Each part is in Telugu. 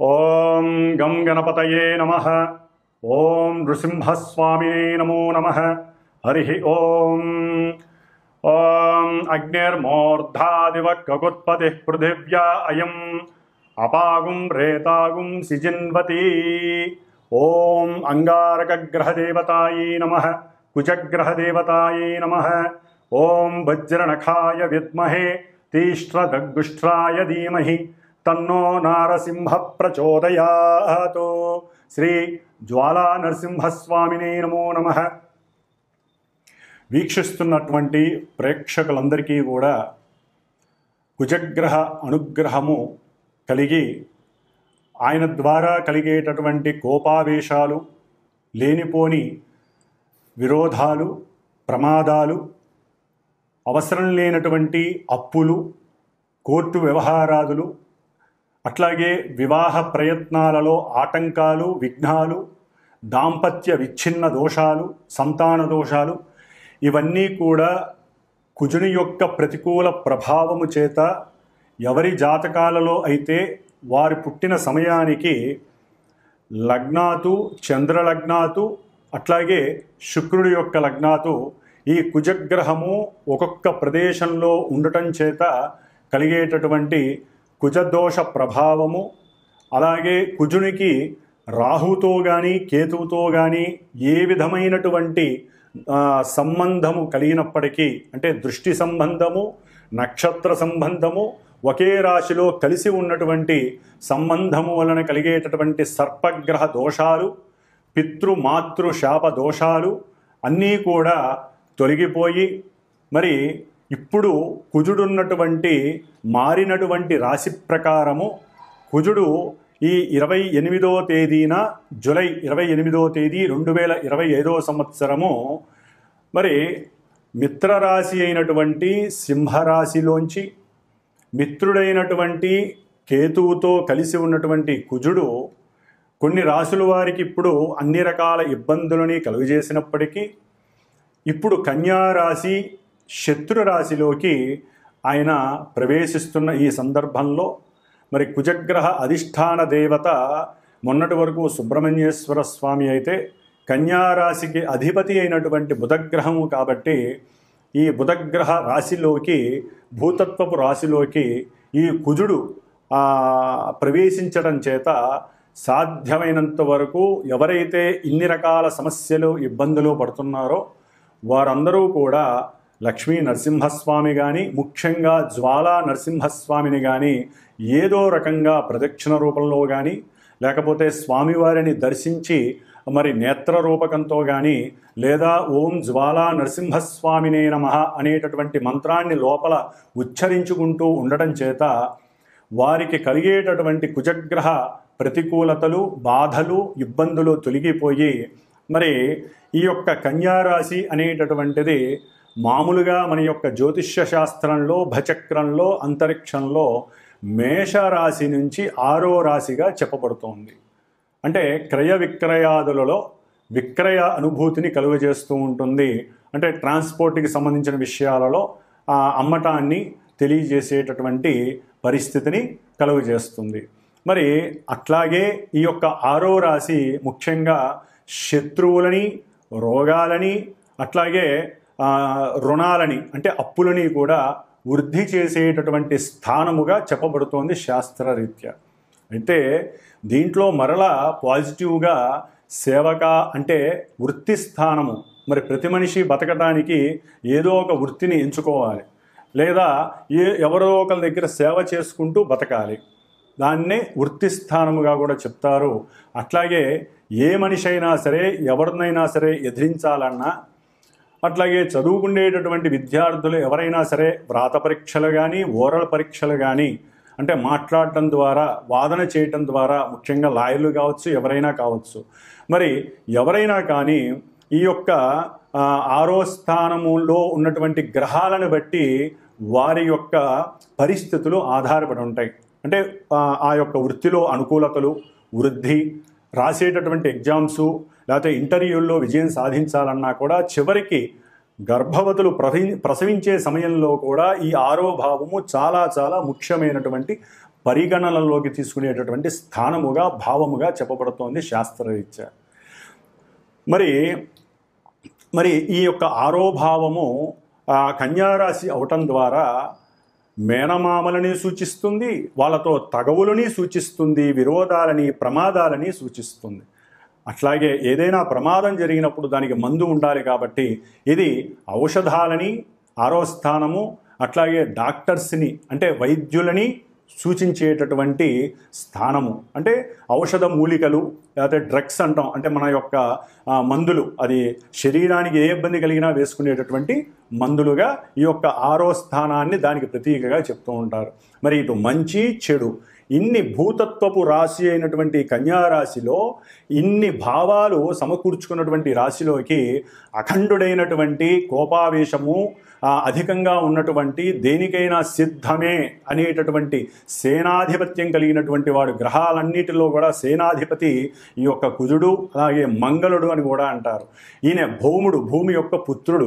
ఓం గం గణపతయే నమః. ఓం నృసింహస్వామినే నమో నమః. హరి ఓం. ఓం అగ్నిర్మూర్ధాదివ కకుత్పతి పృథివ్యా అయం అపాగుం రేతాగుం సిజిన్వతి. ఓం అంగారకగ్రహదేవతాయై నమః. కుజగ్రహదేవతాయై నమః. ఓం వజ్రనఖాయ విద్మహే తీష్ట్రదగ్గుష్ట్రాయ ధీమహి తన్నో నారసింహ ప్రచోదయాత్. శ్రీ జ్వాలా నరసింహస్వామినే నమో నమః. వీక్షిస్తున్నటువంటి ప్రేక్షకులందరికీ కూడా కుజగ్రహ అనుగ్రహము కలిగి ఆయన ద్వారా కలిగేటటువంటి కోపావేశాలు, లేనిపోని విరోధాలు, ప్రమాదాలు, అవసరం లేనటువంటి అప్పులు, కోర్టు వ్యవహారాదులు, అట్లాగే వివాహ ప్రయత్నాలలో ఆటంకాలు, విఘ్నాలు, దాంపత్య విచ్ఛిన్న దోషాలు, సంతాన దోషాలు, ఇవన్నీ కూడా కుజుని యొక్క ప్రతికూల ప్రభావము చేత ఎవరి జాతకాలలో అయితే వారి పుట్టిన సమయానికి లగ్నాతు, చంద్రలగ్నాతు, అట్లాగే శుక్రుడి యొక్క లగ్నాతు ఈ కుజగ్రహము ఒక్కొక్క ప్రదేశంలో ఉండటం చేత కలిగేటటువంటి కుజదోష ప్రభావము, అలాగే కుజునికి రాహుతో కానీ కేతువుతో కానీ ఏ విధమైనటువంటి సంబంధము కలిగినప్పటికీ, అంటే దృష్టి సంబంధము, నక్షత్ర సంబంధము, ఒకే రాశిలో కలిసి ఉన్నటువంటి సంబంధము వలన కలిగేటటువంటి సర్పగ్రహ దోషాలు, పితృమాతృ శాప దోషాలు అన్నీ కూడా తొలగిపోయి, మరి ఇప్పుడు కుజుడున్నటువంటి మారినటువంటి రాశి ప్రకారము కుజుడు ఈ 28వ తేదీన జూలై 28వ తేదీ 2025వ సంవత్సరము మరి మిత్రరాశి అయినటువంటి సింహరాశిలోంచి మిత్రుడైనటువంటి కేతువుతో కలిసి ఉన్నటువంటి కుజుడు కొన్ని రాశుల వారికి ఇప్పుడు అన్ని రకాల ఇబ్బందులని కలుగజేసినప్పటికీ ఇప్పుడు కన్యారాశి శత్రురాశిలోకి ఆయన ప్రవేశిస్తున్న ఈ సందర్భంలో మరి కుజగ్రహ అధిష్టాన దేవత మొన్నటి వరకు సుబ్రహ్మణ్యేశ్వర స్వామి అయితే కన్యారాశికి అధిపతి అయినటువంటి బుధగ్రహము కాబట్టి ఈ బుధగ్రహ రాశిలోకి, భూతత్వపు రాశిలోకి ఈ కుజుడు ప్రవేశించడం చేత సాధ్యమైనంత వరకు ఎవరైతే ఇన్ని రకాల సమస్యలు, ఇబ్బందులు పడుతున్నారో వారందరూ కూడా లక్ష్మీ నరసింహస్వామి కానీ, ముఖ్యంగా జ్వాలా నరసింహస్వామిని కానీ ఏదో రకంగా ప్రదక్షిణ రూపంలో కానీ, లేకపోతే స్వామివారిని దర్శించి మరి నేత్ర రూపకంతో కానీ, లేదా ఓం జ్వాలా నరసింహస్వామినే నమః అనేటటువంటి మంత్రాన్ని లోపల ఉచ్చరించుకుంటూ ఉండటం చేత వారికి కలిగేటటువంటి కుజగ్రహ ప్రతికూలతలు, బాధలు, ఇబ్బందులు తొలగిపోయి మరి ఈ యొక్క కన్యారాశి అనేటటువంటిది మామూలుగా మన యొక్క జ్యోతిష్య శాస్త్రంలో, భచక్రంలో, అంతరిక్షంలో మేషరాశి నుంచి 6వ రాశిగా చెప్పబడుతోంది. అంటే క్రయ విక్రయాదులలో విక్రయ అనుభూతిని కలుగజేస్తూ ఉంటుంది. అంటే ట్రాన్స్పోర్ట్కి సంబంధించిన విషయాలలో అమ్మటాన్ని తెలియజేసేటటువంటి పరిస్థితిని కలుగజేస్తుంది. మరి అట్లాగే ఈ యొక్క 6వ రాశి ముఖ్యంగా శత్రువులని, రోగాలని, అట్లాగే రుణాలని అంటే అప్పులని కూడా వృద్ధి చేసేటటువంటి స్థానముగా చెప్పబడుతోంది శాస్త్రరీత్యా. అయితే దీంట్లో మరలా పాజిటివ్గా సేవక అంటే వృత్తి స్థానము. మరి ప్రతి మనిషి బతకడానికి ఏదో ఒక వృత్తిని ఎంచుకోవాలి, లేదా ఎవరో ఒకరి దగ్గర సేవ చేసుకుంటూ బతకాలి. దాన్నే వృత్తి స్థానముగా కూడా చెప్తారు. అట్లాగే ఏ మనిషి అయినా సరే, ఎవరినైనా సరే ఎదిరించాలన్నా, అట్లాగే చదువుకునేటటువంటి విద్యార్థులు ఎవరైనా సరే వ్రాత పరీక్షలు కానీ, ఓరల్ పరీక్షలు కానీ, అంటే మాట్లాడటం ద్వారా, వాదన చేయటం ద్వారా, ముఖ్యంగా లాయర్లు కావచ్చు, ఎవరైనా కావచ్చు, మరి ఎవరైనా కానీ ఈ యొక్క 6వ స్థానములో ఉన్నటువంటి గ్రహాలను బట్టి వారి యొక్క పరిస్థితులు ఆధారపడి ఉంటాయి. అంటే ఆ యొక్క వృత్తిలో అనుకూలతలు, వృద్ధి, రాసేటటువంటి ఎగ్జామ్సు, లేకపోతే ఇంటర్వ్యూల్లో విజయం సాధించాలన్నా కూడా చివరికి గర్భవతులు ప్రసవించే సమయంలో కూడా ఈ 6వ భావము చాలా చాలా ముఖ్యమైనటువంటి పరిగణనలోకి తీసుకునేటటువంటి స్థానముగా భావముగా చెప్పబడుతోంది శాస్త్రరీత్యా. మరి ఈ యొక్క ఆరోభావము కన్యారాశి అవటం ద్వారా మేనమామలని సూచిస్తుంది, వాళ్ళతో తగవులని సూచిస్తుంది, విరోధాలని ప్రమాదాలని సూచిస్తుంది. అట్లాగే ఏదైనా ప్రమాదం జరిగినప్పుడు దానికి మందు ఉండాలి కాబట్టి ఇది ఔషధాలని, ఆరో స్థానము, అట్లాగే డాక్టర్స్ని అంటే వైద్యులని సూచించేటటువంటి స్థానము. అంటే ఔషధ మూలికలు లేకపోతే డ్రగ్స్ అంటాం, అంటే మన యొక్క మందులు, అది శరీరానికి ఏ ఇబ్బంది కలిగినా వేసుకునేటటువంటి మందులుగా ఈ యొక్క ఆరో స్థానాన్ని దానికి ప్రతీకగా చెప్తూ ఉంటారు. మరి ఇటు మంచి చెడు ఇన్ని భూతత్వపు రాశి అయినటువంటి కన్యారాశిలో ఇన్ని భావాలు సమకూర్చుకున్నటువంటి రాశిలోకి అఖండుడైనటువంటి కోపావేశము అధికంగా ఉన్నటువంటి దేనికైనా సిద్ధమే అనేటటువంటి సేనాధిపత్యం కలిగినటువంటి వాడు, గ్రహాలన్నిటిలో కూడా సేనాధిపతి ఈ యొక్క కుజుడు, అలాగే మంగళుడు అని కూడా అంటారు. ఈయన భౌముడు, భూమి యొక్క పుత్రుడు,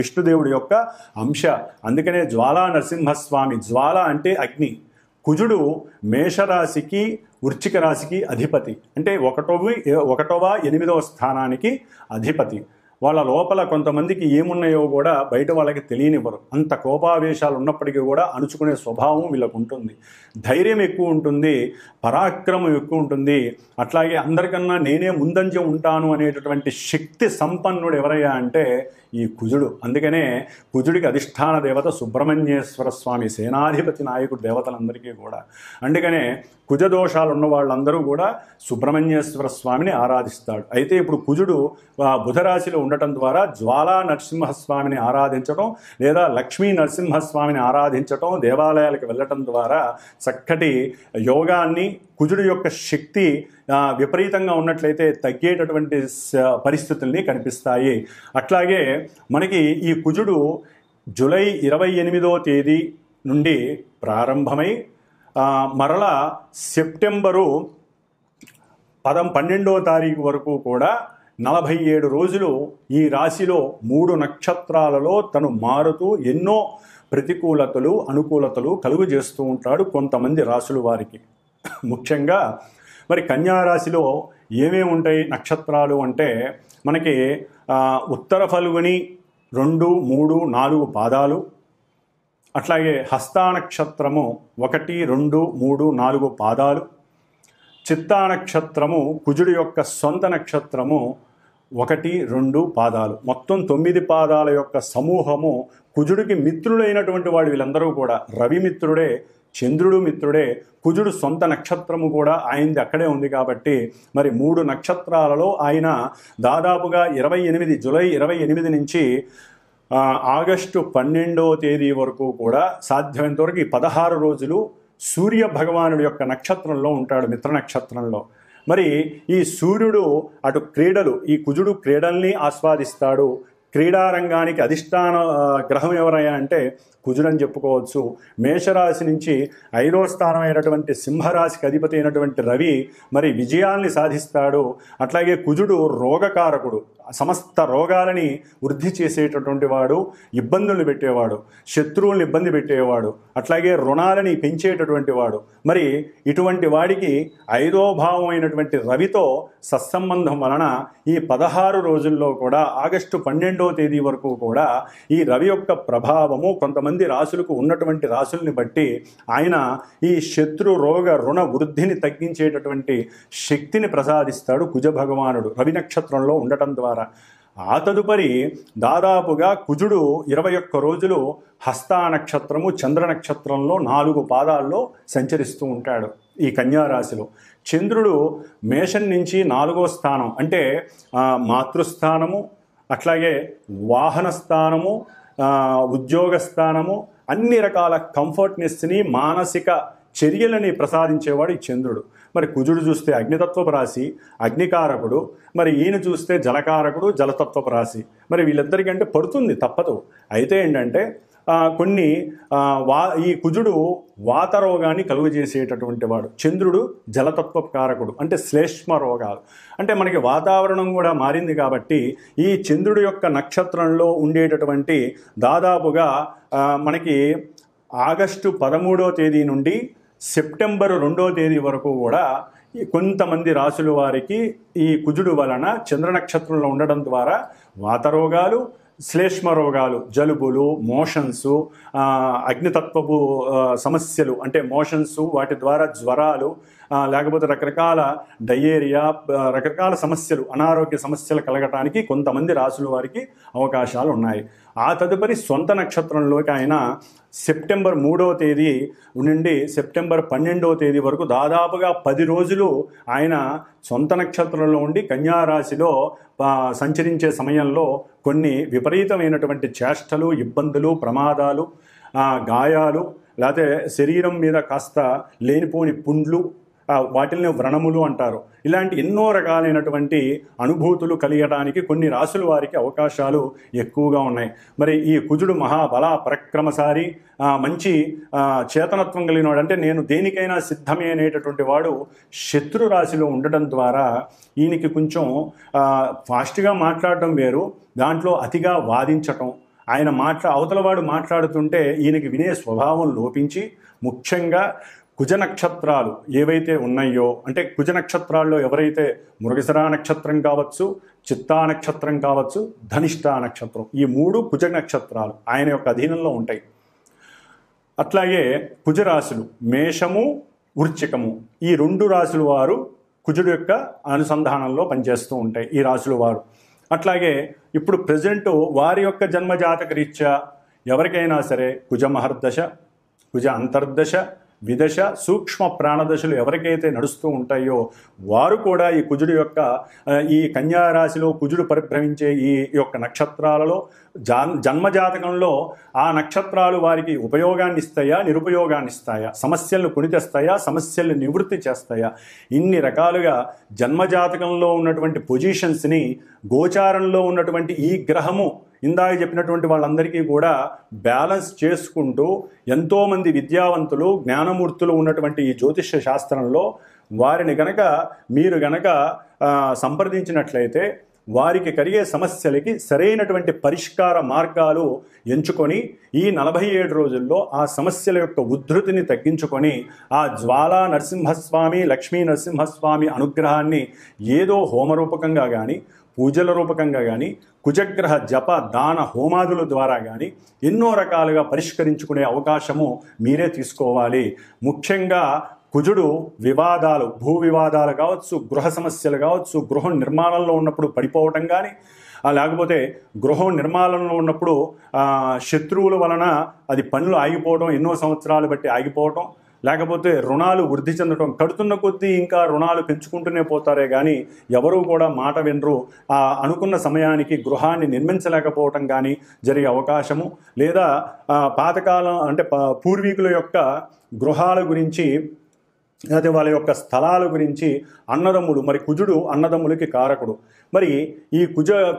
విష్ణుదేవుడి యొక్క అంశ. అందుకనే జ్వాలా నరసింహస్వామి, జ్వాల అంటే అగ్ని. కుజుడు మేషరాశికి వృశ్చిక రాశికి అధిపతి, అంటే ఒకటవ 8వ స్థానానికి అధిపతి. వాళ్ళ లోపల కొంతమందికి ఏమున్నాయో కూడా బయట వాళ్ళకి తెలియనివ్వరు. అంత కోపావేశాలు ఉన్నప్పటికీ కూడా అణుచుకునే స్వభావం వీళ్ళకు ఉంటుంది. ధైర్యం ఎక్కువ ఉంటుంది, పరాక్రమం ఎక్కువ ఉంటుంది. అట్లాగే అందరికన్నా నేనే ముందంజ ఉంటాను అనేటటువంటి శక్తి సంపన్నుడు ఎవరయ్యా అంటే ఈ కుజుడు. అందుకనే కుజుడికి అధిష్టాన దేవత సుబ్రహ్మణ్యేశ్వర స్వామి, సేనాధిపతి నాయకుడు దేవతలందరికీ కూడా. అందుకనే కుజదోషాలు ఉన్న వాళ్ళందరూ కూడా సుబ్రహ్మణ్యేశ్వర స్వామిని ఆరాధిస్తాడు. అయితే ఇప్పుడు కుజుడు బుధరాశిలో ఉండటం ద్వారా జ్వాలా నరసింహస్వామిని ఆరాధించటం లేదా లక్ష్మీ నరసింహస్వామిని ఆరాధించటం, దేవాలయాలకు వెళ్ళటం ద్వారా చక్కటి యోగాన్ని, కుజుడు యొక్క శక్తి విపరీతంగా ఉన్నట్లయితే తగ్గేటటువంటి పరిస్థితుల్ని కనిపిస్తాయి. అట్లాగే మనకి ఈ కుజుడు జూలై 28వ తేదీ నుండి ప్రారంభమై మరలా సెప్టెంబరు 12వ తారీఖు వరకు కూడా 47 రోజులు ఈ రాశిలో 3 నక్షత్రాలలో తను మారుతూ ఎన్నో ప్రతికూలతలు, అనుకూలతలు కలుగు చేస్తూ ఉంటాడు కొంతమంది రాశుల వారికి. ముఖ్యంగా మరి కన్యారాశిలో ఏమేమి ఉంటాయి నక్షత్రాలు అంటే మనకి ఉత్తర ఫల్గుని 2, 3, 4 పాదాలు, అట్లాగే హస్తా నక్షత్రము 1, 2, 3, 4 పాదాలు, చిత్తా నక్షత్రము కుజుడి యొక్క సొంత నక్షత్రము 1, 2 పాదాలు, మొత్తం 9 పాదాల యొక్క సమూహము. కుజుడికి మిత్రులైనటువంటి వాడు వీళ్ళందరూ కూడా. రవి మిత్రుడే, చంద్రుడు మిత్రుడే, కుజుడు సొంత నక్షత్రము కూడా ఆయనది అక్కడే ఉంది కాబట్టి మరి 3 నక్షత్రాలలో ఆయన దాదాపుగా జూలై 28 నుంచి ఆగస్టు 12వ తేదీ వరకు కూడా సాధ్యమైనంత వరకు ఈ 16 రోజులు సూర్య భగవానుడి యొక్క నక్షత్రంలో ఉంటాడు, మిత్ర నక్షత్రంలో. మరి ఈ సూర్యుడు అటు క్రీడలు, ఈ కుజుడు క్రీడల్ని ఆస్వాదిస్తాడు. క్రీడారంగానికి అధిష్టాన గ్రహం ఎవరయ్యా అంటే కుజుడు అని చెప్పుకోవచ్చు. మేషరాశి నుంచి 5వ స్థానమైనటువంటి సింహరాశికి అధిపతి అయినటువంటి రవి మరి విజయాల్ని సాధిస్తాడు. అట్లాగే కుజుడు రోగకారకుడు, సమస్త రోగాలని వృద్ధి చేసేటటువంటి వాడు, ఇబ్బందుల్ని పెట్టేవాడు, శత్రువుల్ని ఇబ్బంది పెట్టేవాడు, అట్లాగే రుణాలని పెంచేటటువంటి వాడు. మరి ఇటువంటి వాడికి 5వ భావం అయినటువంటి రవితో సత్సంబంధం వలన ఈ 16 రోజుల్లో కూడా ఆగస్టు 12వ తేదీ వరకు కూడా ఈ రవి యొక్క ప్రభావము కొంతమంది రాశులకు ఉన్నటువంటి రాశుల్ని బట్టి ఆయన ఈ శత్రు రోగ రుణ వృద్ధిని తగ్గించేటటువంటి శక్తిని ప్రసాదిస్తాడు కుజ భగవానుడు రవి నక్షత్రంలో ఉండటం ద్వారా. ఆ తదుపరి దాదాపుగా కుజుడు 21 రోజులు హస్తా నక్షత్రము చంద్ర నక్షత్రంలో 4 పాదాల్లో సంచరిస్తూ ఉంటాడు ఈ కన్యారాశిలో. చంద్రుడు మేషం నుంచి 4వ స్థానం అంటే మాతృస్థానము, అట్లాగే వాహన స్థానము, ఉద్యోగ స్థానము, అన్ని రకాల కంఫర్ట్నెస్ని, మానసిక చర్యలని ప్రసాదించేవాడు ఈ చంద్రుడు. మరి కుజుడు చూస్తే అగ్నితత్వపు రాశి, అగ్నికారకుడు. మరి ఈయన చూస్తే జలకారకుడు, జలతత్వపు రాశి. మరి వీళ్ళిద్దరికంటే పడుతుంది, తప్పదు. అయితే ఏంటంటే కొన్ని ఈ కుజుడు వాతరోగాన్ని కలుగజేసేటటువంటి వాడు, చంద్రుడు జలతత్వ కారకుడు అంటే శ్లేష్మ రోగాలు. అంటే మనకి వాతావరణం కూడా మారింది కాబట్టి ఈ చంద్రుడి యొక్క నక్షత్రంలో ఉండేటటువంటి దాదాపుగా మనకి ఆగస్టు 13వ తేదీ నుండి సెప్టెంబర్ 2వ తేదీ వరకు కూడా ఈ కొంతమంది రాసుల వారికి ఈ కుజుడు వలన చంద్ర నక్షత్రంలో ఉండడం ద్వారా వాతరోగాలు, శ్లేష్మ రోగాలు, జలుబులు, మోషన్సు, అగ్నితత్వపు సమస్యలు అంటే మోషన్స్, వాటి ద్వారా జ్వరాలు, లేకపోతే రకరకాల డయేరియా, రకరకాల సమస్యలు, అనారోగ్య సమస్యలు కలగటానికి కొంతమంది రాసుల వారికి అవకాశాలు ఉన్నాయి. ఆ తదుపరి సొంత నక్షత్రంలోకి ఆయన సెప్టెంబర్ 3వ తేదీ నుండి సెప్టెంబర్ 12వ తేదీ వరకు దాదాపుగా 10 రోజులు ఆయన సొంత నక్షత్రంలో ఉండి కన్యారాశిలో సంచరించే సమయంలో కొన్ని విపరీతమైనటువంటి చేష్టలు, ఇబ్బందులు, ప్రమాదాలు, గాయాలు, లేకపోతే శరీరం మీద కాస్త లేనిపోని పుండ్లు, వాటిల్ని వ్రణములు అంటారు. ఇలాంటి ఎన్నో రకాలైనటువంటి అనుభూతులు కలిగడానికి కొన్ని రాసుల వారికి అవకాశాలు ఎక్కువగా ఉన్నాయి. మరి ఈ కుజుడు మహాబల పరక్రమశాలి, మంచి చేతనత్వం కలిగిన వాడు, అంటే నేను దేనికైనా సిద్ధమే అనేటటువంటి వాడు శత్రు రాశిలో ఉండటం ద్వారా ఈయనకి కొంచెం ఫాస్ట్గా మాట్లాడటం వేరు, దాంట్లో అతిగా వాదించటం, ఆయన అవతలవాడు మాట్లాడుతుంటే ఈయనకి వినే స్వభావం లోపించి, ముఖ్యంగా కుజ నక్షత్రాలు ఏవైతే ఉన్నాయో, అంటే కుజ నక్షత్రాల్లో ఎవరైతే మృగశిర నక్షత్రం కావచ్చు, చిత్తా నక్షత్రం కావచ్చు, ధనిష్ఠా నక్షత్రం, ఈ 3 కుజ నక్షత్రాలు ఆయన యొక్క అధీనంలో ఉంటాయి. అట్లాగే కుజరాశులు మేషము, వృశ్చికము, ఈ 2 రాశుల వారు కుజుడు యొక్క అనుసంధానంలో పనిచేస్తూ ఉంటాయి ఈ రాశుల వారు. అట్లాగే ఇప్పుడు ప్రజెంట్ వారి యొక్క జన్మజాతక రీత్యా ఎవరికైనా సరే కుజ మహర్దశ, కుజ అంతర్దశ, విదశ, సూక్ష్మ ప్రాణదశలు ఎవరికైతే నడుస్తూ ఉంటాయో వారు కూడా ఈ కుజుడు యొక్క ఈ కన్యారాశిలో కుజుడు పరిభ్రమించే ఈ యొక్క నక్షత్రాలలో జన్మజాతకంలో ఆ నక్షత్రాలు వారికి ఉపయోగాన్ని ఇస్తాయా, నిరుపయోగాన్ని ఇస్తాయా, సమస్యలను కొని తెస్తాయా, సమస్యలను నివృత్తి చేస్తాయా, ఇన్ని రకాలుగా జన్మజాతకంలో ఉన్నటువంటి పొజిషన్స్ని గోచారంలో ఉన్నటువంటి ఈ గ్రహము ఇందాక చెప్పినటువంటి వాళ్ళందరికీ కూడా బ్యాలెన్స్ చేసుకుంటూ ఎంతోమంది విద్యావంతులు, జ్ఞానమూర్తులు ఉన్నటువంటి ఈ జ్యోతిష్య శాస్త్రంలో వారిని మీరు గనక సంప్రదించినట్లయితే వారికి కలిగే సమస్యలకి సరైనటువంటి పరిష్కార మార్గాలు ఎంచుకొని ఈ 47 రోజుల్లో ఆ సమస్యల యొక్క ఉద్ధృతిని తగ్గించుకొని ఆ జ్వాలా నరసింహస్వామి, లక్ష్మీ నరసింహస్వామి అనుగ్రహాన్ని ఏదో హోమరూపకంగా కానీ, పూజల రూపకంగా కానీ, కుజగ్రహ జప దాన హోమాదుల ద్వారా కానీ ఎన్నో రకాలుగా పరిష్కరించుకునే అవకాశము మీరే తీసుకోవాలి. ముఖ్యంగా కుజుడు వివాదాలు, భూ వివాదాలు కావచ్చు, గృహ సమస్యలు కావచ్చు, గృహం నిర్మాణంలో ఉన్నప్పుడు పడిపోవటం కానీ, లేకపోతే గృహం నిర్మాణంలో ఉన్నప్పుడు శత్రువుల వలన అది పనులు ఆగిపోవడం, ఎన్నో సంవత్సరాలు బట్టి ఆగిపోవటం, లేకపోతే రుణాలు వృద్ధి చెందడం, కడుతున్న కొద్దీ ఇంకా రుణాలు పెంచుకుంటూనే పోతారే కానీ ఎవరూ కూడా మాట వినరు, అనుకున్న సమయానికి గృహాన్ని నిర్మించలేకపోవటం కానీ జరిగే అవకాశము, లేదా పాతకాలం అంటే పూర్వీకుల యొక్క గృహాల గురించి, అయితే వాళ్ళ యొక్క స్థలాల గురించి అన్నదమ్ములు, మరి కుజుడు అన్నదమ్ములకి కారకుడు, మరి ఈ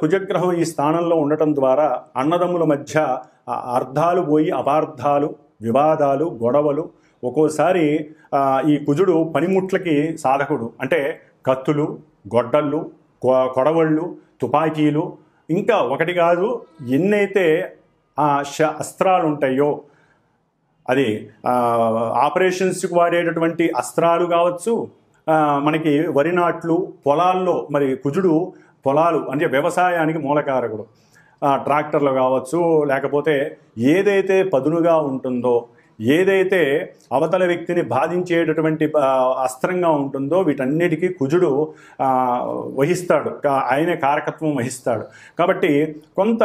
కుజగ్రహం ఈ స్థానంలో ఉండటం ద్వారా అన్నదమ్ముల మధ్య అర్థాలు పోయి అపార్థాలు, వివాదాలు, గొడవలు, ఒక్కోసారి ఈ కుజుడు పనిముట్లకి సాధకుడు, అంటే కత్తులు, గొడ్డళ్ళు, కొడవళ్ళు, తుపాకీలు, ఇంకా ఒకటి కాదు ఎన్నైతే అస్త్రాలు ఉంటాయో, అది ఆపరేషన్స్కి వాడేటటువంటి అస్త్రాలు కావచ్చు, మనకి వరి నాట్లు, పొలాల్లో మరి కుజుడు పొలాలు అంటే వ్యవసాయానికి మూలకారకుడు, ట్రాక్టర్లు కావచ్చు, లేకపోతే ఏదైతే పదునుగా ఉంటుందో, ఏదైతే అవతల వ్యక్తిని బాధించేటటువంటి అస్త్రంగా ఉంటుందో వీటన్నిటికీ కుజుడు వహిస్తాడు, ఆయనే కారకత్వం వహిస్తాడు. కాబట్టి కొంత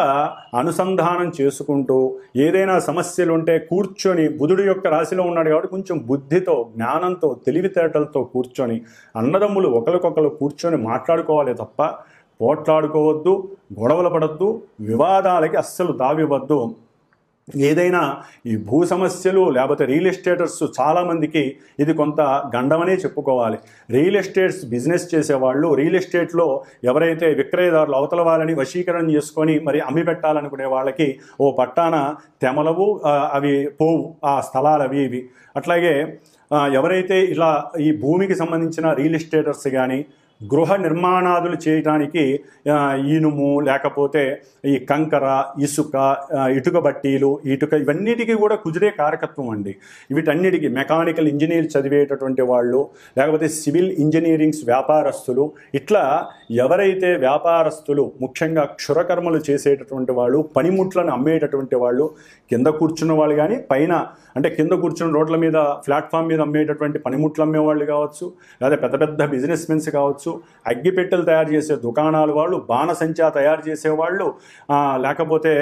అనుసంధానం చేసుకుంటూ ఏదైనా సమస్యలు ఉంటే కూర్చొని, బుధుడు యొక్క రాశిలో ఉన్నాడు కాబట్టి కొంచెం బుద్ధితో, జ్ఞానంతో, తెలివితేటలతో కూర్చొని అన్నదమ్ములు ఒకరికొకరు కూర్చొని మాట్లాడుకోవాలి తప్ప పోట్లాడుకోవద్దు, గొడవలు పడద్దు, వివాదాలకి అస్సలు తావివ్వద్దు. ఏదైనా ఈ భూ సమస్యలు లేకపోతే రియల్ ఎస్టేటర్స్ చాలామందికి ఇది కొంత గండమనే చెప్పుకోవాలి. రియల్ ఎస్టేట్స్ బిజినెస్ చేసేవాళ్ళు, రియల్ ఎస్టేట్లో ఎవరైతే విక్రయదారులు అవతల వాళ్ళని వశీకరణ చేసుకొని మరి అమ్మి పెట్టాలనుకునే వాళ్ళకి ఓ పట్టాన తెమలవు, అవి పోవు ఆ స్థలాలు అవి ఇవి. అట్లాగే ఎవరైతే ఇలా ఈ భూమికి సంబంధించిన రియల్ ఎస్టేటర్స్ కానీ గృహ నిర్మాణాదులు చేయడానికి ఇనుము, లేకపోతే ఈ కంకర, ఇసుక, ఇటుక బట్టీలు, ఇవన్నిటికీ కూడా కుజుడే కారకత్వం అండి. వీటన్నిటికీ మెకానికల్ ఇంజనీర్ చదివేటటువంటి వాళ్ళు, లేకపోతే సివిల్ ఇంజనీరింగ్స్ వ్యాపారస్తులు, ఇట్లా ఎవరైతే వ్యాపారస్తులు ముఖ్యంగా క్షురకర్మలు చేసేటటువంటి వాళ్ళు, పనిముట్లను అమ్మేటటువంటి వాళ్ళు, కింద కూర్చున్న వాళ్ళు కానీ పైన అంటే కింద కూర్చున్న రోడ్ల మీద ప్లాట్ఫామ్ మీద అమ్మేటటువంటి పనిముట్లు అమ్మేవాళ్ళు కావచ్చు, లేదా పెద్ద పెద్ద బిజినెస్ మెన్స్ కావచ్చు, అగ్గిపెట్టెలు తయారు చేసే దుకాణాల వాళ్ళు, బాణసంచా తయారు చేసేవాళ్ళు, లేకపోతే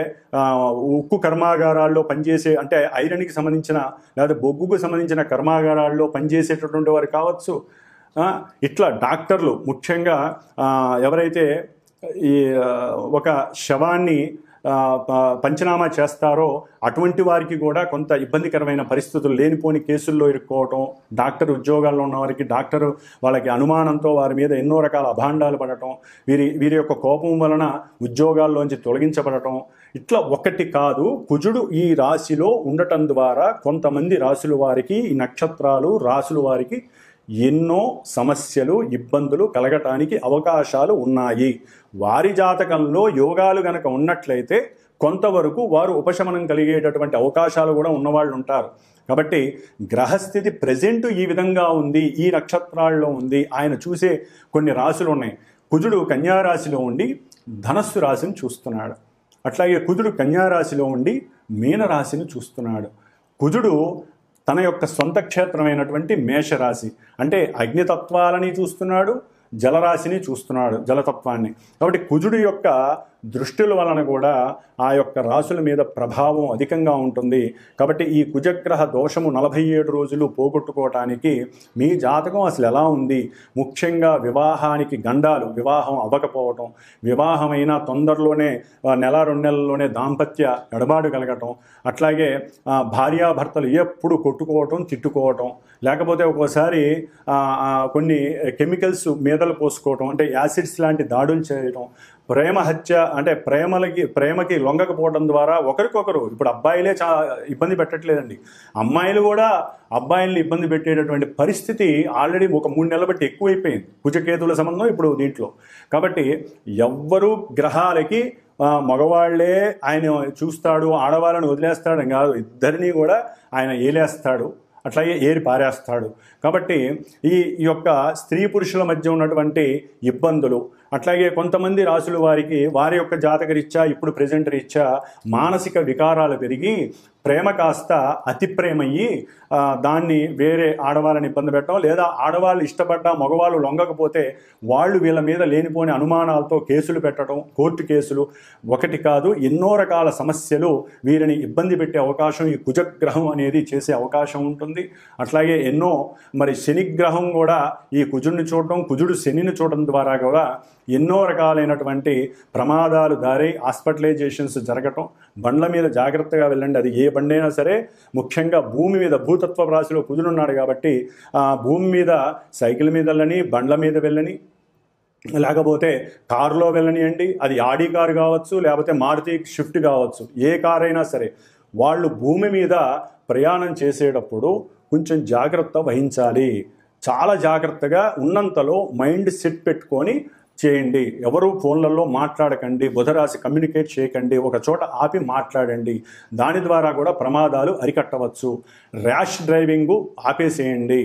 ఉక్కు కర్మాగారాల్లో పనిచేసే అంటే ఐరన్కి సంబంధించిన లేదా బొగ్గుకు సంబంధించిన కర్మాగారాల్లో పనిచేసేటటువంటి వారు కావచ్చు. ఇట్లా డాక్టర్లు ముఖ్యంగా ఎవరైతే ఈ ఒక శవాన్ని పంచనామా చేస్తారో అటువంటి వారికి కూడా కొంత ఇబ్బందికరమైన పరిస్థితులు, లేనిపోని కేసుల్లో ఇరుక్కోవటం, డాక్టర్ ఉద్యోగాల్లో ఉన్న వారికి డాక్టరు వాళ్ళకి అనుమానంతో వారి మీద ఎన్నో రకాల అభాండాలు పడటం, వీరి యొక్క కోపం వలన ఉద్యోగాల్లోంచి తొలగించబడటం, ఇట్లా ఒకటి కాదు. కుజుడు ఈ రాశిలో ఉండటం ద్వారా కొంతమంది రాశుల వారికి, ఈ నక్షత్రాలు రాశుల వారికి ఎన్నో సమస్యలు, ఇబ్బందులు కలగటానికి అవకాశాలు ఉన్నాయి. వారి జాతకంలో యోగాలు గనక ఉన్నట్లయితే కొంతవరకు వారు ఉపశమనం కలిగేటటువంటి అవకాశాలు కూడా ఉన్నవాళ్ళు ఉంటారు. కాబట్టి గ్రహస్థితి ప్రజెంట్ ఈ విధంగా ఉంది, ఈ నక్షత్రాల్లో ఉంది. ఆయన చూసే కొన్ని రాశులు ఉన్నాయి. కుజుడు కన్యారాశిలో ఉండి ధనస్సు రాశిని చూస్తున్నాడు. అట్లాగే కుజుడు కన్యారాశిలో ఉండి మీనరాశిని చూస్తున్నాడు. కుజుడు తన యొక్క సొంత క్షేత్రమైనటువంటి మేషరాశి అంటే అగ్నితత్వాలని చూస్తున్నాడు, జలరాశిని చూస్తున్నాడు, జలతత్వాన్ని. కాబట్టి కుజుడు యొక్క దృష్టిల వలన కూడా ఆ యొక్క రాశుల మీద ప్రభావం అధికంగా ఉంటుంది. కాబట్టి ఈ కుజగ్రహ దోషము 47 రోజులు పోగొట్టుకోవటానికి మీ జాతకం అసలు ఎలా ఉంది, ముఖ్యంగా వివాహానికి గండాలు, వివాహం అవ్వకపోవటం, వివాహమైన తొందరలోనే నెల 2 నెలల్లోనే దాంపత్య ఎడబాటు కలగటం, అట్లాగే భార్యాభర్తలు ఎప్పుడు కొట్టుకోవటం, తిట్టుకోవటం, లేకపోతే ఒక్కోసారి కొన్ని కెమికల్స్ మీదలు పోసుకోవటం అంటే యాసిడ్స్ లాంటి దాడులు చేయటం, ప్రేమ హత్య అంటే ప్రేమకి లొంగకపోవడం ద్వారా ఒకరికొకరు, ఇప్పుడు అబ్బాయిలే ఇబ్బంది పెట్టట్లేదండి, అమ్మాయిలు కూడా అబ్బాయిల్ని ఇబ్బంది పెట్టేటటువంటి పరిస్థితి ఆల్రెడీ ఒక 3 నెలల బట్టి ఎక్కువైపోయింది కుజకేతుల సంబంధం ఇప్పుడు దీంట్లో. కాబట్టి ఎవ్వరూ గ్రహాలకి మగవాళ్లే ఆయన చూస్తాడు, ఆడవాళ్ళని వదిలేస్తాడు కాదు, ఇద్దరినీ కూడా ఆయన ఏలేస్తాడు, అట్లాగే ఏరి పారేస్తాడు. కాబట్టి ఈ యొక్క స్త్రీ పురుషుల మధ్య ఉన్నటువంటి ఇబ్బందులు, అట్లాగే కొంతమంది రాశుల వారికి వారి యొక్క జాతక రీత్యా ఇప్పుడు ప్రెజెంట్ రీత్యా మానసిక వికారాలు పెరిగి ప్రేమ కాస్త అతి ప్రేమయ్యి దాన్ని వేరే ఆడవాళ్ళని ఇబ్బంది పెట్టడం, లేదా ఆడవాళ్ళు ఇష్టపడ్డా మగవాళ్ళు లొంగకపోతే వాళ్ళు వీళ్ళ మీద లేనిపోని అనుమానాలతో కేసులు పెట్టడం, కోర్టు కేసులు, ఒకటి కాదు ఎన్నో రకాల సమస్యలు వీరిని ఇబ్బంది పెట్టే అవకాశం ఈ కుజగ్రహం అనేది చేసే అవకాశం ఉంటుంది. అట్లాగే ఎన్నో మరి శనిగ్రహం కూడా ఈ కుజుడిని చూడటం, కుజుడు శనిని చూడడం ద్వారా కూడా ఎన్నో రకాలైనటువంటి ప్రమాదాలు దారి హాస్పిటలైజేషన్స్ జరగటం. బండ్ల మీద జాగ్రత్తగా వెళ్ళండి, అది ఏ బండి అయినా సరే, ముఖ్యంగా భూమి మీద భూతత్వ రాశిలో కుజుడున్నాడు కాబట్టి భూమి మీద సైకిల్ మీద వెళ్ళని, బండ్ల మీద వెళ్ళని, లేకపోతే కారులో వెళ్ళనియండి, అది ఆడి కారు కావచ్చు, లేకపోతే మారుతి షిఫ్ట్ కావచ్చు, ఏ కారు అయినా సరే వాళ్ళు భూమి మీద ప్రయాణం చేసేటప్పుడు కొంచెం జాగ్రత్త వహించాలి. చాలా జాగ్రత్తగా ఉన్నంతలో మైండ్ సెట్ పెట్టుకొని చేయండి. ఎవరు ఫోన్లలో మాట్లాడకండి, బుధరాశి కమ్యూనికేట్ చేయకండి, ఒక చోట ఆపి మాట్లాడండి. దాని ద్వారా కూడా ప్రమాదాలు అరికట్టవచ్చు. Rash driving ఆపేసేయండి.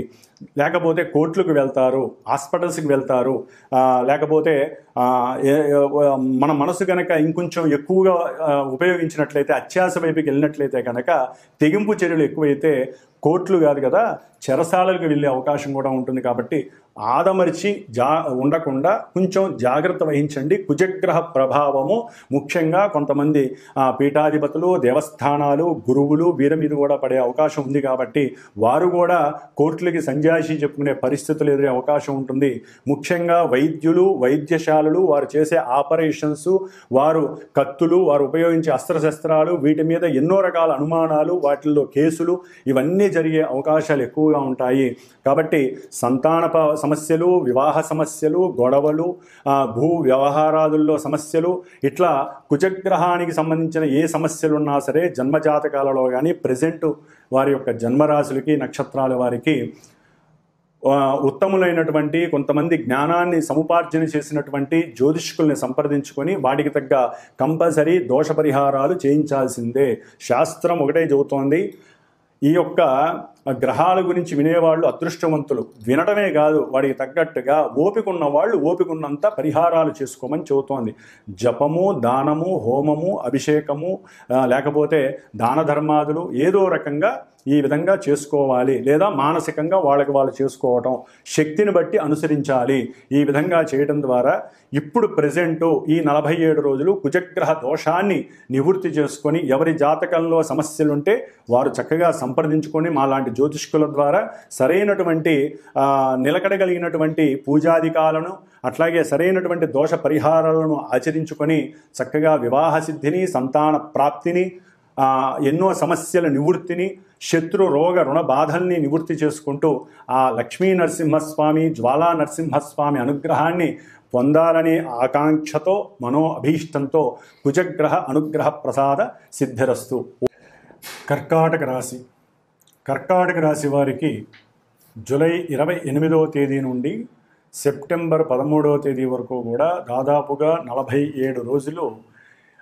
లేకపోతే కోర్టులకు వెళ్తారు, హాస్పిటల్స్కి వెళ్తారు, లేకపోతే మన మనసు కనుక ఇంకొంచెం ఎక్కువగా ఉపయోగించినట్లయితే, అత్యాశ వైపుకి వెళ్ళినట్లయితే కనుక తెగింపు చర్యలు ఎక్కువైతే కోర్టులు కాదు కదా చెరసాలకు వెళ్ళే అవకాశం కూడా ఉంటుంది. కాబట్టి ఆదమరిచి ఉండకుండా కొంచెం జాగ్రత్త వహించండి. కుజగ్రహ ప్రభావము ముఖ్యంగా కొంతమంది పీఠాధిపతులు, దేవస్థానాలు, గురువులు వీరి మీద కూడా పడే అవకాశం ఉంది. కాబట్టి వారు కూడా కోర్టులకి సంజాయిషి చెప్పుకునే పరిస్థితులు ఎదురే అవకాశం ఉంటుంది. ముఖ్యంగా వైద్యులు, వైద్యశాలలు వారు చేసే ఆపరేషన్స్, వారు కత్తులు, వారు ఉపయోగించే అస్త్రశస్త్రాలు, వీటి మీద ఎన్నో రకాల అనుమానాలు, వాటిల్లో కేసులు, ఇవన్నీ జరిగే అవకాశాలు ఎక్కువగా ఉంటాయి. కాబట్టి సంతాన సమస్యలు, వివాహ సమస్యలు, గొడవలు, భూ వ్యవహారాదుల్లో సమస్యలు, ఇట్లా కుజగ్రహానికి సంబంధించిన ఏ సమస్యలు ఉన్నా సరే జన్మజాతకాలలో కానీ ప్రజెంట్ వారి యొక్క జన్మరాశులకి, నక్షత్రాల వారికి ఉత్తములైనటువంటి కొంతమంది జ్ఞానాన్ని సముపార్జన చేసినటువంటి జ్యోతిష్కుల్ని సంప్రదించుకొని వాటికి తగ్గ కంపల్సరీ దోష పరిహారాలు చేయించాల్సిందే. శాస్త్రం ఒకటే చెబుతోంది, ఈ యొక్క గ్రహాల గురించి వినేవాళ్ళు అదృష్టవంతులు. వినటమే కాదు, వాడికి తగ్గట్టుగా ఓపిక ఉన్న వాళ్ళు ఓపికన్నంత పరిహారాలు చేసుకోమని చెబుతోంది. జపము, దానము, హోమము, అభిషేకము, లేకపోతే దాన ధర్మాదులు ఏదో రకంగా ఈ విధంగా చేసుకోవాలి. లేదా మానసికంగా వాళ్ళకి వాళ్ళు చేసుకోవటం, శక్తిని బట్టి అనుసరించాలి. ఈ విధంగా చేయడం ద్వారా ఇప్పుడు ప్రజెంటు ఈ 47 రోజులు కుజగ్రహ దోషాన్ని నివృత్తి చేసుకొని ఎవరి జాతకంలో సమస్యలుంటే వారు చక్కగా సంప్రదించుకొని మాలాంటి జ్యోతిష్కుల ద్వారా సరైనటువంటి నిలకడగలిగినటువంటి పూజాధికాలను అట్లాగే సరైనటువంటి దోష పరిహారాలను ఆచరించుకొని చక్కగా వివాహ సిద్ధిని, సంతాన ప్రాప్తిని, ఎన్నో సమస్యల నివృత్తిని, శత్రు రోగ రుణ బాధల్ని నివృత్తి చేసుకుంటూ ఆ లక్ష్మీ నరసింహస్వామి, జ్వాలా నరసింహస్వామి అనుగ్రహాన్ని పొందాలనే ఆకాంక్షతో మనో అభీష్టంతో కుజగ్రహ అనుగ్రహ ప్రసాద సిద్ధిరస్తు. కర్కాటక రాశి. కర్కాటక రాశి వారికి జూలై 28వ తేదీ నుండి సెప్టెంబర్ 13వ తేదీ వరకు కూడా దాదాపుగా 47 రోజులు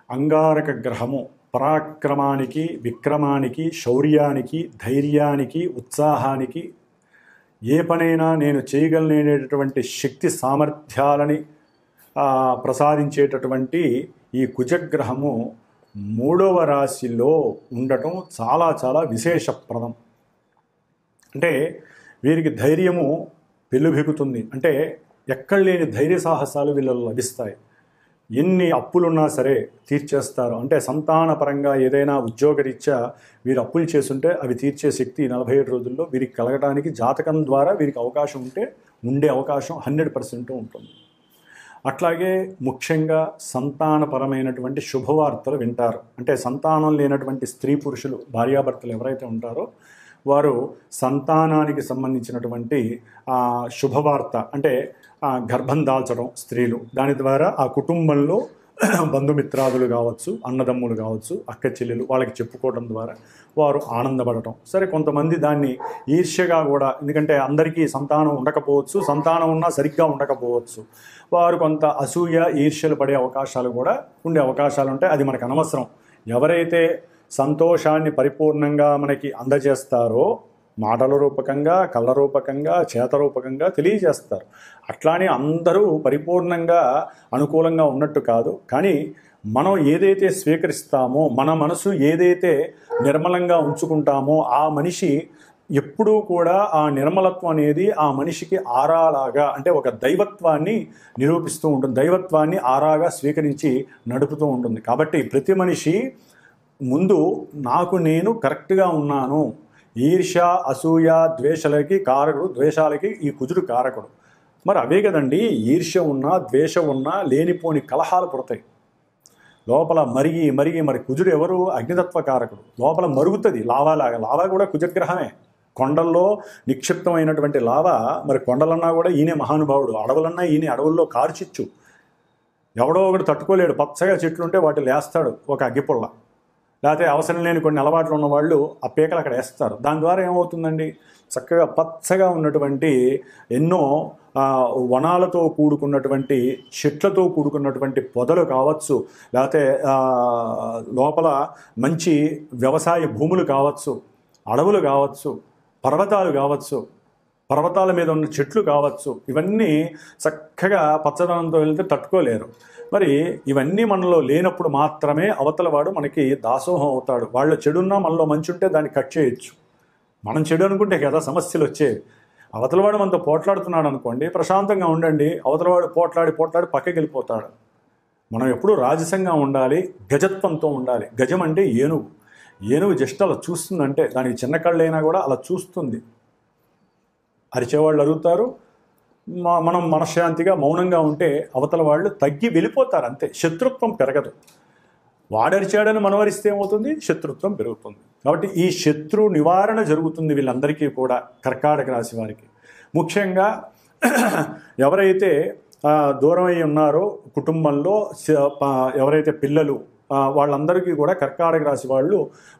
అంగారక గ్రహము పరాక్రమానికి, విక్రమానికి, శౌర్యానికి, ధైర్యానికి, ఉత్సాహానికి, ఏ పనైనా నేను చేయగలనేటటువంటి శక్తి సామర్థ్యాలని ప్రసాదించేటటువంటి ఈ కుజగ్రహము 3వ రాశిలో ఉండటం చాలా చాలా విశేషప్రదం. అంటే వీరికి ధైర్యము పెళ్ళుబిగుతుంది. అంటే ఎక్కడ లేని ధైర్య సాహసాలు వీళ్ళలో లభిస్తాయి. ఎన్ని అప్పులున్నా సరే తీర్చేస్తారు. అంటే సంతానపరంగా ఏదైనా ఉద్యోగరీత్యా వీరు అప్పులు చేస్తుంటే అవి తీర్చే శక్తి 47 రోజుల్లో వీరికి కలగడానికి జాతకం ద్వారా వీరికి అవకాశం ఉండే అవకాశం 100% ఉంటుంది. అట్లాగే ముఖ్యంగా సంతానపరమైనటువంటి శుభవార్తలు వింటారు. అంటే సంతానం లేనటువంటి స్త్రీ పురుషులు, భార్యాభర్తలు ఎవరైతే ఉంటారో వారు సంతానానికి సంబంధించినటువంటి శుభవార్త, అంటే గర్భం దాల్చడం స్త్రీలు, దాని ద్వారా ఆ కుటుంబంలో బంధుమిత్రాదులు కావచ్చు, అన్నదమ్ములు కావచ్చు, అక్క చెల్లెలు వాళ్ళకి చెప్పుకోవడం ద్వారా వారు ఆనందపడటం. సరే, కొంతమంది దాన్ని ఈర్ష్యగా కూడా, ఎందుకంటే అందరికీ సంతానం ఉండకపోవచ్చు, సంతానం ఉన్నా సరిగ్గా ఉండకపోవచ్చు, వారు కొంత అసూయ ఈర్ష్యలు పడే అవకాశాలు కూడా ఉండే అవకాశాలు ఉంటాయి. అది మనకు అనవసరం. ఎవరైతే సంతోషాన్ని పరిపూర్ణంగా మనకి అందజేస్తారో మాటల రూపకంగా, కళ్ళ రూపకంగా, చేత రూపకంగా తెలియజేస్తారు. అట్లానే అందరూ పరిపూర్ణంగా అనుకూలంగా ఉన్నట్టు కాదు. కానీ మనం ఏదైతే స్వీకరిస్తామో, మన మనసు ఏదైతే నిర్మలంగా ఉంచుకుంటామో ఆ మనిషి ఎప్పుడూ కూడా ఆ నిర్మలత్వం అనేది ఆ మనిషికి ఆరాలాగా, అంటే ఒక దైవత్వాన్ని నిరూపిస్తూ ఉంటుంది. దైవత్వాన్ని ఆరాగా స్వీకరించి నడుపుతూ ఉంటుంది. కాబట్టి ప్రతి మనిషి ముందు నాకు నేను కరెక్ట్గా ఉన్నాను. ఈర్ష్య, అసూయ, ద్వేషాలకి కారకుడు, ద్వేషాలకి ఈ కుజుడు కారకుడు. మరి అవే కదండి, ఈర్ష్య ఉన్నా, ద్వేషం ఉన్నా లేనిపోని కలహాలు పుడతాయి. లోపల మరి కుజుడు ఎవరు? అగ్నితత్వ కారకుడు. లోపల మరుగుతుంది లావాలాగా. లావా కూడా కుజగ్రహమే. కొండల్లో నిక్షిప్తమైనటువంటి లావా, మరి కొండలన్నా కూడా ఈయనే మహానుభావుడు, అడవులన్నా ఈయనే. అడవుల్లో కార్చిచ్చు ఎవడో ఒకటి తట్టుకోలేడు. పచ్చగా చెట్లుంటే వాటి లేస్తాడు ఒక అగ్గిపుల్ల. లేకపోతే అవసరం లేని కొన్ని అలవాట్లు ఉన్నవాళ్ళు ఆ పీకలు అక్కడ వేస్తారు. దాని ద్వారా ఏమవుతుందండి, చక్కగా పచ్చగా ఉన్నటువంటి ఎన్నో వనాలతో కూడుకున్నటువంటి, చెట్లతో కూడుకున్నటువంటి పొదలు కావచ్చు, లేకపోతే లోపల మంచి వ్యవసాయ భూములు కావచ్చు, అడవులు కావచ్చు, పర్వతాలు కావచ్చు, పర్వతాల మీద ఉన్న చెట్లు కావచ్చు, ఇవన్నీ చక్కగా పచ్చదనంతో వెళ్తే తట్టుకోలేరు. మరి ఇవన్నీ మనలో లేనప్పుడు మాత్రమే అవతలవాడు మనకి దాసోహం అవుతాడు. వాళ్ళ చెడున్నా మనలో మంచి ఉంటే దాన్ని కట్ చేయొచ్చు. మనం చెడు అనుకుంటే కదా సమస్యలు వచ్చేవి. అవతలవాడు మనతో పోట్లాడుతున్నాడు అనుకోండి, ప్రశాంతంగా ఉండండి. అవతలవాడు పోట్లాడి పక్కకి వెళ్ళిపోతాడు. మనం ఎప్పుడూ రాజసంగా ఉండాలి, గజత్వంతో ఉండాలి. గజం అంటే ఏనుగు. ఏనుగు జస్ట్ అలా చూస్తుందంటే, దానికి చిన్న కళ్ళైనా కూడా అలా చూస్తుంది. అరిచేవాళ్ళు అరుగుతారు, మనం మనశ్శాంతిగా మౌనంగా ఉంటే అవతల వాళ్ళు తగ్గి వెళ్ళిపోతారు. అంతే, శత్రుత్వం పెరగదు. వాడరిచాడని మనవరిస్తే ఏమవుతుంది? శత్రుత్వం పెరుగుతుంది. కాబట్టి ఈ శత్రు నివారణ జరుగుతుంది వీళ్ళందరికీ కూడా, కర్కాటక రాశి వారికి. ముఖ్యంగా ఎవరైతే దూరం అయి ఉన్నారో కుటుంబంలో, ఎవరైతే పిల్లలు వాళ్ళందరికీ కూడా కర్కాటక రాశి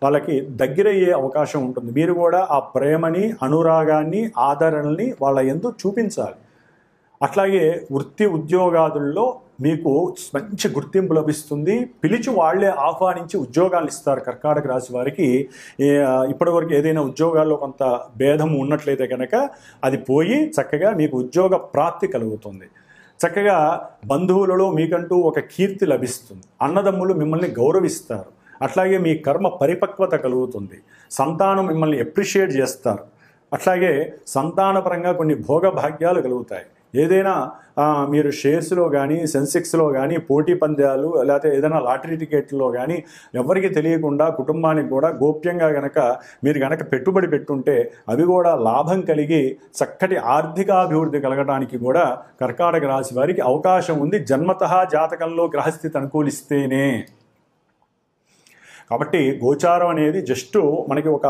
వాళ్ళకి దగ్గరయ్యే అవకాశం ఉంటుంది. మీరు కూడా ఆ ప్రేమని, అనురాగాన్ని, ఆదరణని వాళ్ళ యందు చూపించాలి. అట్లాగే వృత్తి ఉద్యోగాదుల్లో మీకు మంచి గుర్తింపు లభిస్తుంది. పిలిచి వాళ్లే ఆహ్వానించి ఉద్యోగాలు ఇస్తారు. కర్కాటక రాశి వారికి ఇప్పటివరకు ఏదైనా ఉద్యోగాల్లో కొంత భేదం ఉన్నట్లయితే కనుక అది పోయి చక్కగా మీకు ఉద్యోగ ప్రాప్తి కలుగుతుంది. చక్కగా బంధువులలో మీకంటూ ఒక కీర్తి లభిస్తుంది. అన్నదమ్ములు మిమ్మల్ని గౌరవిస్తారు. అట్లాగే మీ కర్మ పరిపక్వత కలుగుతుంది. సంతానం మిమ్మల్ని అప్రిషియేట్ చేస్తారు. అట్లాగే సంతానపరంగా కొన్ని భోగభాగ్యాలు కలుగుతాయి. ఏదైనా మీరు షేర్స్లో కానీ, సెన్సెక్స్లో కానీ, పోటీ పంద్యాలు, లేకపోతే ఏదైనా లాటరీ టికెట్లో కానీ ఎవరికి తెలియకుండా కుటుంబానికి కూడా గోప్యంగా మీరు గనక పెట్టుబడి పెట్టుంటే అవి కూడా లాభం కలిగి చక్కటి ఆర్థికాభివృద్ధి కలగడానికి కూడా కర్కాటక రాశి వారికి అవకాశం ఉంది. జన్మతః జాతకంలో గ్రహస్థితి అనుకూలిస్తేనే. కాబట్టి గోచారం అనేది జస్ట్ మనకి ఒక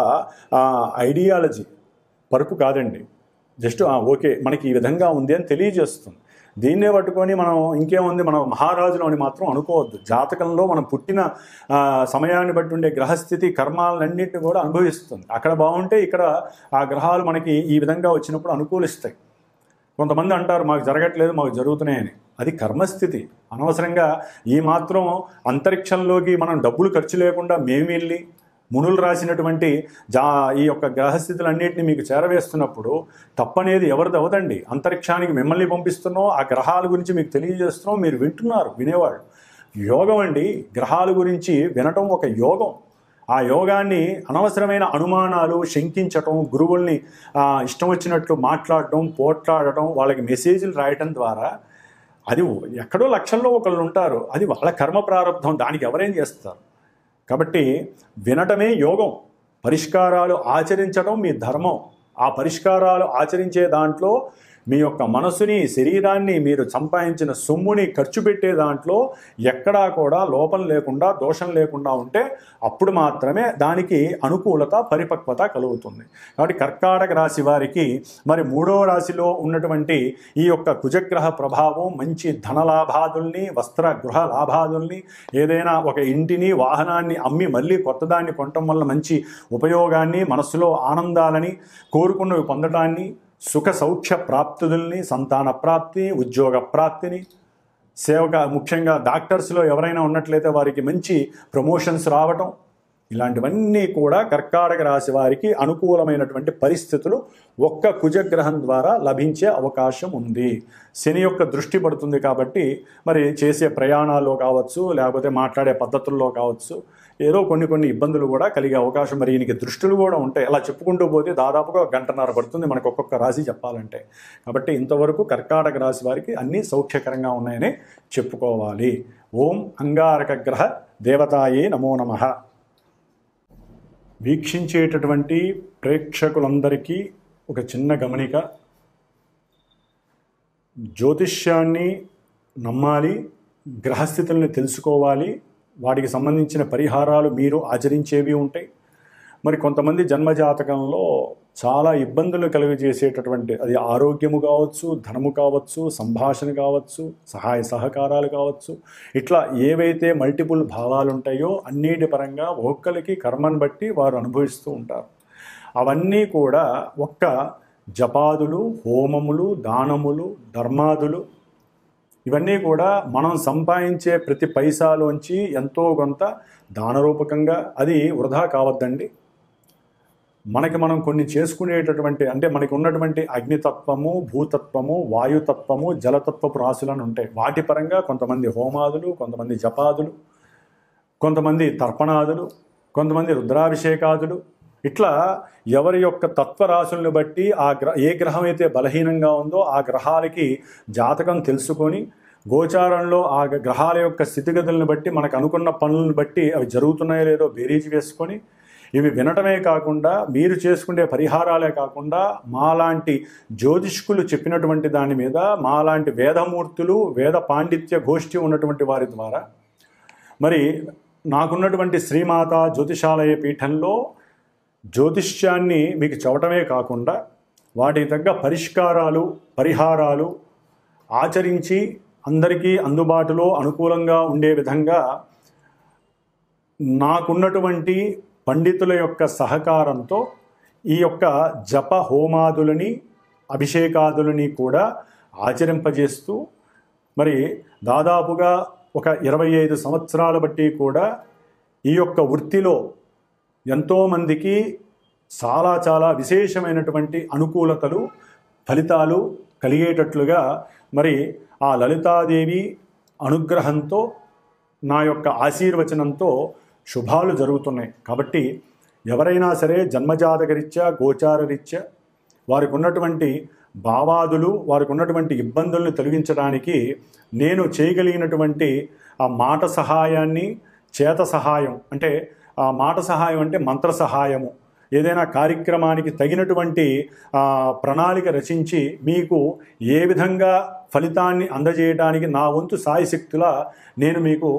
ఐడియాలజీ పరుపు కాదండి. జస్ట్ ఓకే మనకి ఈ విధంగా ఉంది అని తెలియజేస్తుంది. దీన్నే పట్టుకొని మనం ఇంకేముంది మనం మహారాజులు అని మాత్రం అనుకోవద్దు. జాతకంలో మనం పుట్టిన సమయాన్ని బట్టి ఉండే గ్రహస్థితి కర్మాలన్నింటినీ కూడా అనుభవిస్తుంది. అక్కడ బాగుంటే ఇక్కడ ఆ గ్రహాలు మనకి ఈ విధంగా వచ్చినప్పుడు అనుకూలిస్తాయి. కొంతమంది అంటారు మాకు జరగట్లేదు, మాకు జరుగుతున్నాయని. అది కర్మస్థితి. అనవసరంగా ఈ మాత్రం అంతరిక్షంలోకి మనం డబ్బులు ఖర్చు లేకుండా మేము వెళ్ళి మునులు రాసినటువంటి ఈ యొక్క గ్రహస్థితులన్నింటినీ మీకు చేరవేస్తున్నప్పుడు తప్పనేది ఎవరిది అవదండి. అంతరిక్షానికి మిమ్మల్ని పంపిస్తున్నాం, ఆ గ్రహాల గురించి మీకు తెలియజేస్తున్నాం, మీరు వింటున్నారు వినేవాళ్ళు. యోగం అండి. గ్రహాల గురించి వినటం ఒక యోగం. ఆ యోగాన్ని అనవసరమైన అనుమానాలు, శంకించటం, గురువుల్ని ఇష్టం వచ్చినట్లు మాట్లాడటం, పోట్లాడటం, వాళ్ళకి మెసేజ్లు రాయటం ద్వారా అది ఎక్కడో లక్షల్లో ఒకళ్ళు ఉంటారు. అది వాళ్ళ కర్మ ప్రారంభం. దానికి ఎవరేం చేస్తారు? కాబట్టి వినటమే యోగం. పరిష్కారాలు ఆచరించడం మీ ధర్మం. ఆ పరిష్కారాలు ఆచరించే దాంట్లో మీ యొక్క మనసుని, శరీరాన్ని, మీరు సంపాదించిన సొమ్ముని ఖర్చు పెట్టే దాంట్లో ఎక్కడా కూడా లోపం లేకుండా, దోషం లేకుండా ఉంటే అప్పుడు మాత్రమే దానికి అనుకూలత, పరిపక్వత కలుగుతుంది. కాబట్టి కర్కాటక రాశి వారికి మరి 3వ రాశిలో ఉన్నటువంటి ఈ యొక్క కుజగ్రహ ప్రభావం మంచి ధనలాభాదుల్ని, వస్త్ర గృహ లాభాదుల్ని, ఏదైనా ఒక ఇంటిని, వాహనాన్ని అమ్మి మళ్ళీ కొత్తదాన్ని కొనటం వల్ల మంచి ఉపయోగాన్ని, మనస్సులో ఆనందాలని, కోరుకున్నవి పొందటాన్ని, సుఖ సౌఖ్య ప్రాప్తుల్ని, సంతాన ప్రాప్తి, ఉద్యోగ ప్రాప్తిని, ముఖ్యంగా డాక్టర్స్లో ఎవరైనా ఉన్నట్లయితే వారికి మంచి ప్రమోషన్స్ రావటం, ఇలాంటివన్నీ కూడా కర్కాటక రాశి వారికి అనుకూలమైనటువంటి పరిస్థితులు ఒక్క కుజగ్రహం ద్వారా లభించే అవకాశం ఉంది. శని యొక్క దృష్టి పడుతుంది కాబట్టి మరి చేసే ప్రయాణాల్లో కావచ్చు, లేకపోతే మాట్లాడే పద్ధతుల్లో కావచ్చు, ఏదో కొన్ని ఇబ్బందులు కూడా కలిగే అవకాశం. మరి ఈయనకి దృష్టిలు కూడా ఉంటాయి. అలా చెప్పుకుంటూ పోతే దాదాపుగా 1.5 గంట పడుతుంది మనకు ఒక్కొక్క రాశి చెప్పాలంటే. కాబట్టి ఇంతవరకు కర్కాటక రాశి వారికి అన్నీ సౌఖ్యకరంగా ఉన్నాయని చెప్పుకోవాలి. ఓం అంగారక గ్రహ దేవతాయే నమో నమః. వీక్షించేటటువంటి ప్రేక్షకులందరికీ ఒక చిన్న గమనిక. జ్యోతిష్యాన్ని నమ్మాలి, గ్రహస్థితుల్ని తెలుసుకోవాలి, వాటికి సంబంధించిన పరిహారాలు మీరు ఆచరించేవి ఉంటాయి. మరి కొంతమంది జన్మజాతకంలో చాలా ఇబ్బందులు కలుగజేసేటటువంటి, అది ఆరోగ్యము కావచ్చు, ధనము కావచ్చు, సంభాషణ కావచ్చు, సహాయ సహకారాలు కావచ్చు, ఇట్లా ఏవైతే మల్టిపుల్ భావాలు ఉంటాయో అన్నిటి పరంగా ఒక్కొక్కరికి కర్మను బట్టి వారు అనుభవిస్తూ ఉంటారు. అవన్నీ కూడా ఒక్క జపాదులు, హోమములు, దానములు, ధర్మాదులు, ఇవన్నీ కూడా మనం సంపాదించే ప్రతి పైసాలోంచి ఎంతో కొంత దానరూపకంగా, అది వృధా కావద్దండి. మనకి మనం కొన్ని చేసుకునేటటువంటి, అంటే మనకి ఉన్నటువంటి అగ్నితత్వము, భూతత్వము, వాయుతత్వము, జలతత్వపు రాశులను ఉంటాయి. వాటి పరంగా కొంతమంది హోమాదులు, కొంతమంది జపాదులు, కొంతమంది తర్పణాదులు, కొంతమంది రుద్రాభిషేకాదులు, ఇట్లా ఎవరి యొక్క తత్వరాశులను బట్టి ఏ గ్రహం అయితే బలహీనంగా ఉందో ఆ గ్రహాలకి జాతకం తెలుసుకొని, గోచారంలో ఆ గ్రహాల యొక్క స్థితిగతులను బట్టి మనకు అనుకున్న పనులను బట్టి అవి జరుగుతున్నాయో లేదో బేరీజు వేసుకొని, ఇవి వినటమే కాకుండా మీరు చేసుకునే పరిహారాలే కాకుండా మాలాంటి జ్యోతిష్కులు చెప్పినటువంటి దాని మీద, మాలాంటి వేదమూర్తులు, వేద పాండిత్య గోష్ఠి ఉన్నటువంటి వారి ద్వారా, మరి నాకున్నటువంటి శ్రీమాత జ్యోతిషాలయ పీఠంలో జ్యోతిష్యాన్ని మీకు చెప్పటమే కాకుండా వాటికి తగ్గ పరిష్కారాలు, పరిహారాలు ఆచరించి అందరికీ అందుబాటులో అనుకూలంగా ఉండే విధంగా నాకున్నటువంటి పండితుల యొక్క సహకారంతో ఈ యొక్క జప హోమాదులని అభిషేకాదులని కూడా ఆచరింపజేస్తూ మరి దాదాపుగా ఒక 25 సంవత్సరాల బట్టి కూడా ఈ యొక్క వృత్తిలో ఎంతోమందికి చాలా చాలా విశేషమైనటువంటి అనుకూలతలు ఫలితాలు కలిగేటట్లుగా మరి ఆ లలితాదేవి అనుగ్రహంతో నా యొక్క ఆశీర్వచనంతో శుభాలు జరుగుతున్నాయి. కాబట్టి ఎవరైనా సరే జన్మజాతకరీత్యా గోచారరీత్యా వారికి ఉన్నటువంటి భావాదులు వారికి ఉన్నటువంటి ఇబ్బందులను తొలగించడానికి నేను చేయగలిగినటువంటి ఆ మాట సహాయాన్ని చేత సహాయం అంటే ఆ మాట సహాయం అంటే మంత్ర సహాయము ఏదైనా కార్యక్రమానికి తగినటువంటి ప్రణాళిక రచించి మీకు ఏ విధంగా ఫలితాన్ని అందజేయడానికి నా వంతు సాయశక్తులా నేను మీకు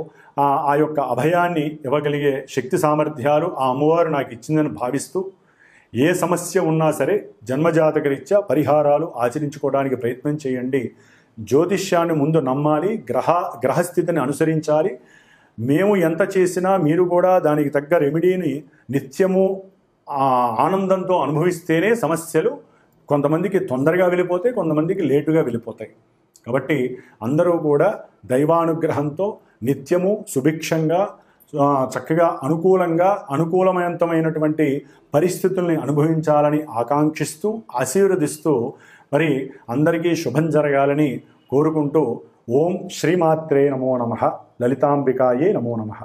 ఆ యొక్క అభయాన్ని ఇవ్వగలిగే శక్తి సామర్థ్యాలు ఆ అమ్మవారు నాకు ఇచ్చిందని భావిస్తూ ఏ సమస్య ఉన్నా సరే జన్మజాతకరీత్యా పరిహారాలు ఆచరించుకోవడానికి ప్రయత్నం చేయండి. జ్యోతిష్యాన్ని ముందు నమ్మాలి, గ్రహస్థితిని అనుసరించాలి. మేము ఎంత చేసినా మీరు కూడా దానికి తగ్గ రెమెడీని నిత్యము ఆనందంతో అనుభవిస్తేనే సమస్యలు కొంతమందికి తొందరగా వెళ్ళిపోతాయి, కొంతమందికి లేటుగా వెళ్ళిపోతాయి. కాబట్టి అందరూ కూడా దైవానుగ్రహంతో నిత్యము సుభిక్షంగా చక్కగా అనుకూలమైనటువంటి పరిస్థితుల్ని అనుభవించాలని ఆకాంక్షిస్తూ ఆశీర్వదిస్తూ మరి అందరికీ శుభం జరగాలని కోరుకుంటూ ఓం శ్రీమాత్రే నమో నమః, లలితాంబికాయే నమో నమః.